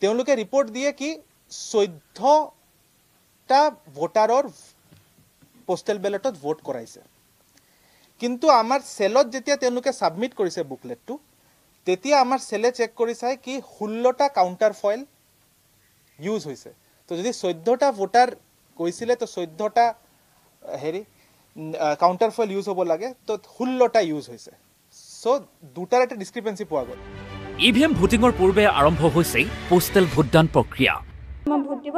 তেওঁলোকে ৰিপৰ্ট দিয়ে কি 14টা ভোটাৰৰ পোষ্টেল বেলটত ভোট কৰাইছে কিন্তু আমাৰ সেলত যেতিয়া তেওঁলোকে সাবমিট কৰিছে বুকলেটটো তেতিয়া আমাৰ সেলে চেক কৰি চাই কি 16টা কাউন্টাৰ ফয়েল ইউজ হৈছে তো যদি 14টা ভোটাৰ কৈছিলে তো 14টা হেৰি কাউন্টাৰ ফয়েল ইউজ হ'ব লাগে তো 16টা ইউজ হৈছে সো দুটাৰ এটা ডিসক্ৰিপেন্সি পোৱা গ'ল ইভিএম ভোটিংৰ পূৰ্বে আৰম্ভ হৈছে পোষ্টেল ভোটদান প্ৰক্ৰিয়া মই ভোট দিব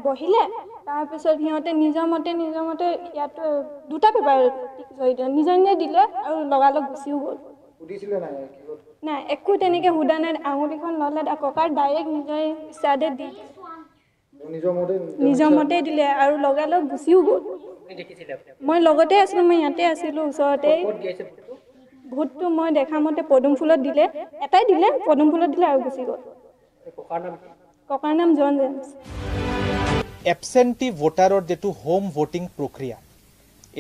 বহিলে তাৰ পিছত হিহঁতে নিজৰ মতে ইয়াত দুটা পেপাৰ নিজে দিলে আৰু লগালগ গুচিও গ'ল সুধিছিলে নাই একো তেনেকে হুদা নাই আঙুলিখন ললে ককাৰ ডাইৰেক্ট নিজৰ ইচ্ছাতে দি নিজৰ মতে দিলে আৰু লগালগ গুচিও গ'ল মই লগতে আছিলোঁ মই ইয়াতে আছিলোঁ ওচৰতে ভোটটো মই দেখা মতে পদুম ফুলত দিলে এটাই দিলে পদুম ফুলত দিলে আৰু গুচি গ'ল ককাৰ নাম জন জেমছ এবসেন্টি ভোটাৰৰ যেটো হোম ভোটিং প্ৰক্ৰিয়া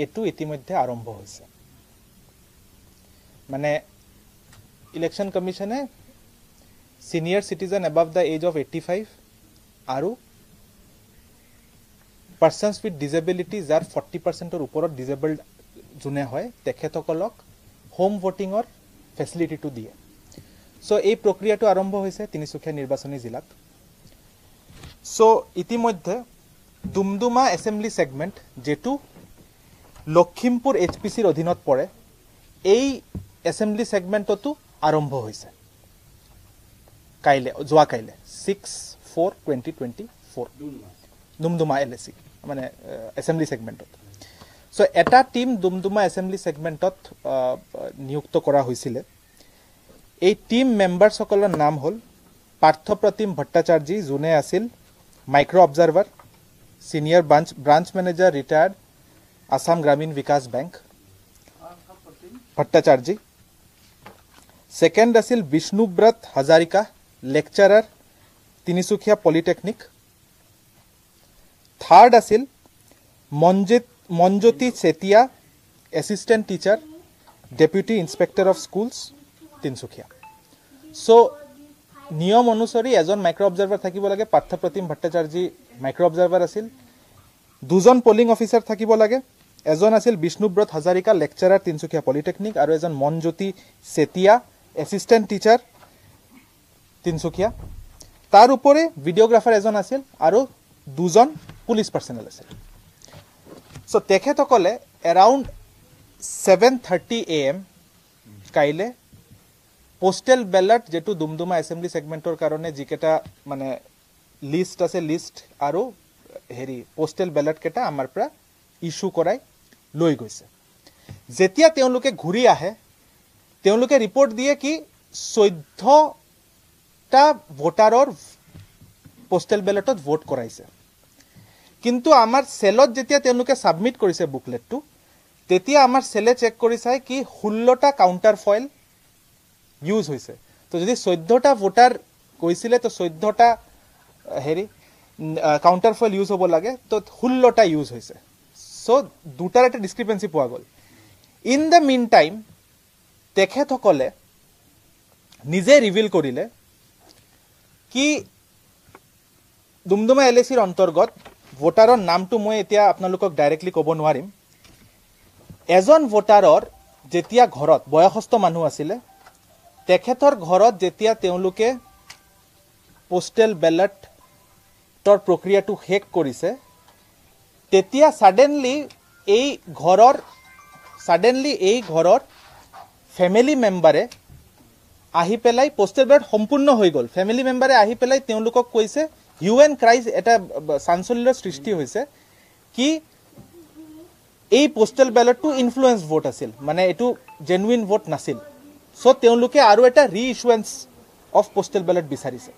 এটো ইতিমধ্যে আৰম্ভ হৈছে মানে ইলেকশন কমিশনে senior citizen above the age of 85 আৰু persons with disability যাৰ 40% ৰ ওপৰত ডিসেবলড জুনে হয় তেখেতসকলক হোম ভোটিংৰ ফেসিলিটিটো দিয়ে সো এই প্ৰক্ৰিয়াটো আৰম্ভ হৈছে তিনিচুকীয়া নিৰ্বাচনী জিলাত সো ইতিমধ্যে দুমদুমা এসেম্বলি সেগমেন্ট যেটো লখিমপুৰ এইচপিসিৰ অধীনত পৰে এই এসেম্বলি সেগমেন্টটো আৰম্ভ হৈছে যোৱা কাইলে 6/4/2024 দুমদুমা এলএসি মানে এসেম্বলি সেগমেন্টত সো এটা টিম দুমদুমা এসেম্বলি সেগমেন্টত নিযুক্ত কৰা হৈছিল এই টিম মেম্বাৰ সকলৰ নাম হল পাৰ্থপ্ৰতিম ভট্টাচাৰ্য জুনে আছিল micro observer senior branch manager retired Assam Gramin Vikash bank Bhattacharya second আছিল Bishnubrata Hazarika lecturer Tinsukia polytechnic third আছিল Monjoti Chetia assistant teacher deputy inspector of schools Tinsukia so নিয়ম অনুসৰি এজন মাইক্ৰো অবজাৰ্ভাৰ থাকিব লাগে পাৰ্থপ্ৰতিম ভট্টাচাৰ্য মাইক্ৰো অবজাৰ্ভাৰ আছিল দুজন পোলিং অফিচাৰ থাকিব লাগে এজন আছিল বিষ্ণুব্ৰত হাজাৰিকা লেকচাৰাৰ তিনিচুকীয়া পলিটেকনিক আৰু এজন মঞ্জতি চেতিয়া এসিস্টেন্ট টিচাৰ তিনিচুকীয়া তাৰ উপৰে ভিডিওগ্ৰাফাৰ এজন আছিল আৰু দুজন পুলিশ পাৰ্সনেল আছিল সো তেখেতসকলে এৰাউণ্ড 7:30 AM কাইলে পোষ্টেল বেলট যেটো দুমদুমা এসেম্বলি সেগমেন্টৰ কাৰণে যিকেটা মানে লিষ্ট আছে লিষ্ট আৰু হেৰি পোষ্টেল বেলট কেটা আমাৰ পৰা ইস্যু কৰাই লৈ গৈছে যেতিয়া তেওঁলোকে ঘূৰি আহে তেওঁলোকে ৰিপৰ্ট দিয়ে কি 14টা ভোটাৰৰ পোষ্টেল বেলটত ভোট কৰাইছে কিন্তু আমাৰ সেলত যেতিয়া তেওঁলোকে সাবমিট কৰিছে বুকলেটটো তেতিয়া আমাৰ সেলে চেক কৰি চাই কি 16টা কাউন্টাৰ ফয়েল ইউজ হৈছে তো যদি 14টা ভোটাৰ কৈছিলে তো 14টা হেৰি কাউন্টাৰ ফয়েল ইউজ হ'ব লাগে তো 16টা ইউজ হৈছে সো দুটাৰ এটা ডিসক্ৰিপেন্সি পোৱা গ'ল ইন দ্য মিন টাইম তেখেতসকলে নিজে ৰিভিল কৰিলে কি দুমদুমা এলএসিৰ অন্তৰ্গত ভোটাৰৰ নামটো মই এতিয়া আপোনালোকক ডাইৰেক্টলি ক'ব নোৱাৰিম এজন ভোটাৰৰ যেতিয়া ঘৰত বয়সস্থ মানুহ আছিল তেখেতৰ ঘৰত যেতিয়া তেওঁলোকে পোষ্টেল বেলটৰ প্ৰক্ৰিয়াটো শেষ কৰিছে তেতিয়া সাডেনলি এই ঘৰৰ ফ্যামিলি মেম্বাৰে আহি পেলাই পোষ্টেল বেলট সম্পূৰ্ণ হৈ গ'ল ফ্যামিলি মেম্বাৰে আহি পেলাই তেওঁলোকক কৈছে হিউএন ক্ৰাইজ এটা চাঞ্চল্যৰ সৃষ্টি হৈছে কি এই পোষ্টেল বেলটটো ইনফ্লুয়েন্স ভোট আছিল মানে এটো জেনুইন ভোট নাছিল সো তেওঁলোকে আৰু এটা ৰিইস্যুৱেন্স অফ পোষ্টেল বেলট বিচাৰিছে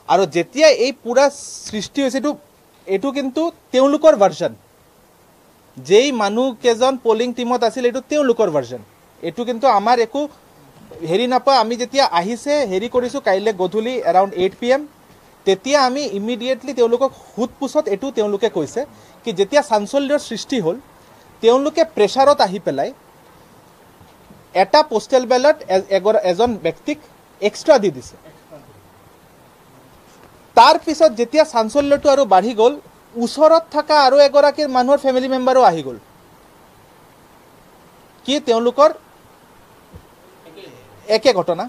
আৰু যেতিয়া এই পুৰা সৃষ্টি হৈছে এটো কিন্তু তেওঁলোকৰ ভাৰ্জন যেই মানুহ কেজন পোলিং টিমত আছিল এটো তেওঁলোকৰ ভাৰ্জন এটো কিন্তু আমাৰ একো হেৰি নাপা আমি যেতিয়া আহিছে হেৰি কৰিছো কাইলে গধুলি around 8 PM তেতিয়া আমি ইমিডিয়েটলি তেওঁলোকক হুতপুছত এটো তেওঁলোকে কৈছে কি যেতিয়া চাঞ্চল্যৰ সৃষ্টি হল তেওঁলোকে প্ৰেছাৰত আহি পেলাই এটা পোষ্টেল বেলট এজন ব্যক্তিক এক্সট্ৰা দি দিছে তাৰ পিছত যেতিয়া চাঞ্চল্যটো আৰু বাঢ়ি গ'ল ওচৰত থকা আৰু এগৰাকীৰ মানুহৰ ফেমিলি মেম্বাৰো আহি গ'ল কি তেওঁলোকৰ একে ঘটনা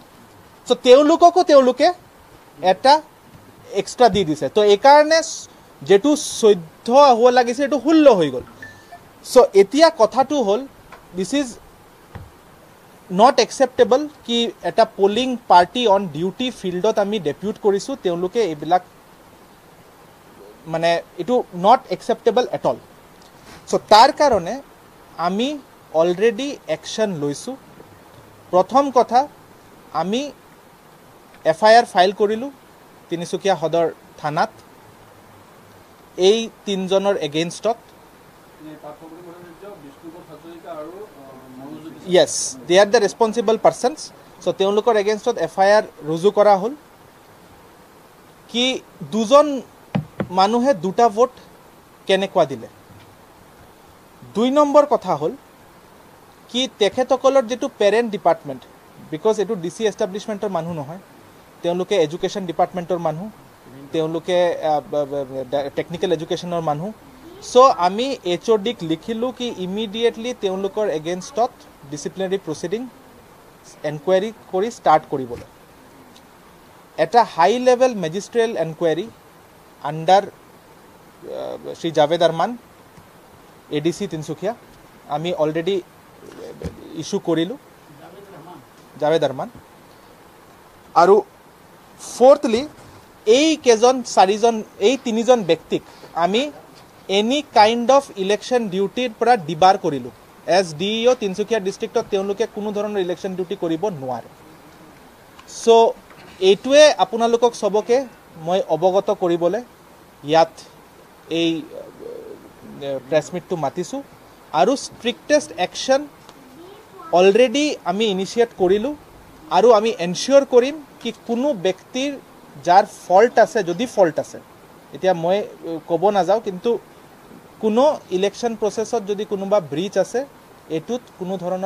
সো তেওঁলোককো তেওঁলোকে এটা এক্সট্ৰা দি দিছে তো এই কাৰণে যেটো 14 হ'ব লাগিছে এটো 16 হৈ গ'ল সো এতিয়া কথাটো হ'ল দিস ইজ not acceptable কি এটা পোলিং পাৰ্টি অন ডিউটি ফিল্ডত আমি ডেপিউট কৰিছো তেওঁলোকে এইবিলাক মানে এটো not acceptable at all so তাৰ কাৰণে আমি অলৰেডি অ্যাকশন লৈছো প্ৰথম কথা আমি এফআইআৰ ফাইল কৰিলো তিনিচুকীয়া সদৰ থানাত এই তিনজনৰ এগেইনষ্টত yes they are the responsible persons so তেওঁলোকৰ এগেইনষ্টত এফআইআৰ ৰুজু কৰা হ'ল কি দুজন মানুহে দুটা ভোট কেনেকুৱা দিলে দুই নম্বৰ কথা হ'ল কি তেখেতসকলৰ যেটো পেৰেন্ট ডিপাৰ্টমেন্ট বিকজ এটো ডিসি এস্টাব্লিশমেন্টৰ মানুহ নহয় তেওঁলোকে এডুকেশন ডিপাৰ্টমেন্টৰ মানুহ তেওঁলোকে টেকনিক্যাল এডুকেশনৰ মানুহ সো আমি এইচঅডিক লিখিলো কি ইমিডিয়েটলি তেওঁলোকৰ এগেইনষ্টত ডিসিপ্লিনাৰি প্ৰসিডিং এনকোয়াৰি কৰি স্টাৰ্ট কৰিবলৈ এটা high level magisterial enquiry under Shri Javed Arman ADC Tinsukia আমি অলৰেডি ইস্যু কৰিলো জাভেদ আৰমান আৰু ফোৰ্থলি এই কেজন চাৰিজন এই তিনিজন ব্যক্তিক আমি এনি কাইন্ড অফ ইলেকশন ডিউটিৰ পৰা ডিবাৰ কৰিলো এজ ডিইও তিনসুকিয়া ডিস্ট্ৰিক্টত তেওঁলোকে কোনো ধৰণৰ ইলেকশন ডিউটি কৰিব নোৱাৰে সো এইটোৱে আপোনালোকক সবকে মই অৱগত কৰিবলৈ ইয়াত এই প্ৰেছ মিটটো মাতিছো আৰু স্ট্ৰিক্টেষ্ট অ্যাকশন অলৰেডি আমি ইনিশিয়েট কৰিলো আৰু আমি এনশিওৰ কৰিম কি কোনো ব্যক্তিৰ যাৰ ফল্ট আছে যদি ফল্ট আছে এতিয়া মই ক'ব নাযাও কিন্তু কোনো ইলেকশন প্ৰসেছত যদি কোনোবা ব্ৰিচ আছে এটুত কোনো ধৰণৰ